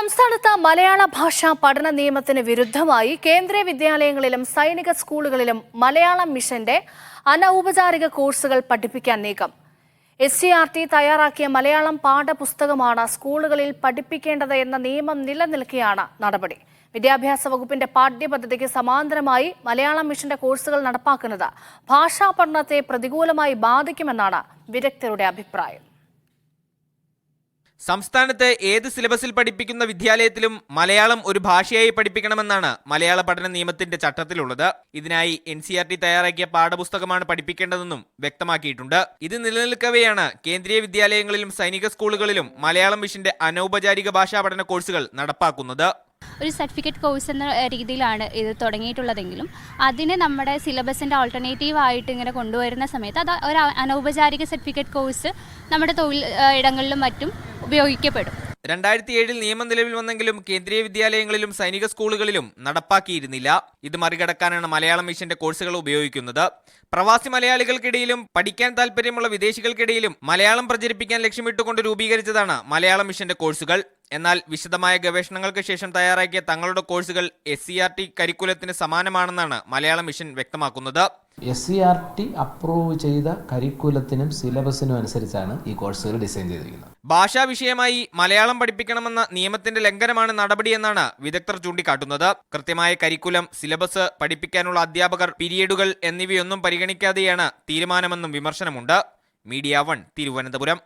സംസ്ഥാനത്ത് മലയാള ഭാഷാ പഠന നിയമത്തിന് വിരുദ്ധമായി കേന്ദ്രീയ വിദ്യാലയങ്ങളിലും സൈനിക സ്കൂളുകളിലും മലയാളം മിഷന്റെ അനൗപചാരിക കോഴ്സുകൾ പഠിപ്പിക്കാൻ നീക്കം. SCERT തയ്യാറാക്കിയ മലയാളം പാഠപുസ്തകമാണ് സ്കൂളുകളിൽ പഠിപ്പിക്കേണ്ടത് എന്ന നിയമം നിലനിൽക്കെയാണ് നടപടി. വിദ്യാഭ്യാസ വകുപ്പിന്റെ പാഠ്യപദ്ധതിക്ക് സമാന്തരമായി മലയാളം മിഷന്റെ കോഴ്സുകൾ നടപ്പാക്കുന്നത് ഭാഷാ പഠനത്തെ പ്രതികൂലമായി ബാധിക്കുമെന്നാണ് വിദഗ്ധരുടെ അഭിപ്രായം. സംസ്ഥാനത്ത് ഏത് സിലബസിൽ പഠിപ്പിക്കുന്ന വിദ്യാലയത്തിലും മലയാളം ഒരു ഭാഷയായി പഠിപ്പിക്കണമെന്നാണ് മലയാള പഠന നിയമത്തിന്റെ ചട്ടത്തിലുള്ളത്. ഇതിനായി NCERT തയ്യാറാക്കിയ പാഠപുസ്തകമാണ് പഠിപ്പിക്കേണ്ടതെന്നും വ്യക്തമാക്കിയിട്ടുണ്ട്. ഇത് നിലനിൽക്കവെയാണ് കേന്ദ്രീയ വിദ്യാലയങ്ങളിലും സൈനിക സ്കൂളുകളിലും മലയാളം മിഷന്റെ അനൗപചാരിക ഭാഷാ പഠന കോഴ്സുകൾ നടപ്പാക്കുന്നത്. ഒരു സർട്ടിഫിക്കറ്റ് കോഴ്സ് എന്ന രീതിയിലാണ് ഇത് തുടങ്ങിയിട്ടുള്ളതെങ്കിലും അതിന് നമ്മുടെ സിലബസിൻ്റെ ഓൾട്ടർനേറ്റീവ് ആയിട്ട് ഇങ്ങനെ കൊണ്ടുവരുന്ന സമയത്ത് അത് ഒരു അനൗപചാരിക സർട്ടിഫിക്കറ്റ് കോഴ്സ് നമ്മുടെ തൊഴിൽ ഇടങ്ങളിലും മറ്റും ഉപയോഗിക്കപ്പെടും. 2007 നിയമം നിലവിൽ വന്നെങ്കിലും കേന്ദ്രീയ വിദ്യാലയങ്ങളിലും സൈനിക സ്കൂളുകളിലും നടപ്പാക്കിയിരുന്നില്ല. ഇത് മറികടക്കാനാണ് മലയാളം മിഷന്റെ കോഴ്സുകൾ ഉപയോഗിക്കുന്നത്. പ്രവാസി മലയാളികൾക്കിടയിലും പഠിക്കാൻ താല്പര്യമുള്ള വിദേശികൾക്കിടയിലും മലയാളം പ്രചരിപ്പിക്കാൻ ലക്ഷ്യമിട്ടുകൊണ്ട് രൂപീകരിച്ചതാണ് മലയാളം മിഷന്റെ കോഴ്സുകൾ. എന്നാൽ വിശദമായ ഗവേഷണങ്ങൾക്ക് ശേഷം തയ്യാറാക്കിയ തങ്ങളുടെ കോഴ്സുകൾ SCERT കരിക്കുലത്തിന് സമാനമാണെന്നാണ് മലയാളം മിഷൻ വ്യക്തമാക്കുന്നത്. SCERT അപ്രൂവ് ചെയ്ത കരിക്കുലത്തിനും സിലബസിനും അനുസരിച്ചാണ് ഈ കോഴ്സുകൾ ഡിസൈൻ ചെയ്തിരിക്കുന്നത്. ഭാഷാ വിഷയമായി മലയാളം പഠിപ്പിക്കണമെന്ന നിയമത്തിന്റെ ലംഘനമാണ് നടപടിയെന്നാണ് വിദഗ്ധർ ചൂണ്ടിക്കാട്ടുന്നത്. കൃത്യമായ കരിക്കുലം, സിലബസ്, പഠിപ്പിക്കാനുള്ള അധ്യാപകർ, പീരിയഡുകൾ എന്നിവയൊന്നും പരിഗണിക്കാതെയാണ് തീരുമാനമെന്നും വിമർശനമുണ്ട്. മീഡിയ 1 തിരുവനന്തപുരം.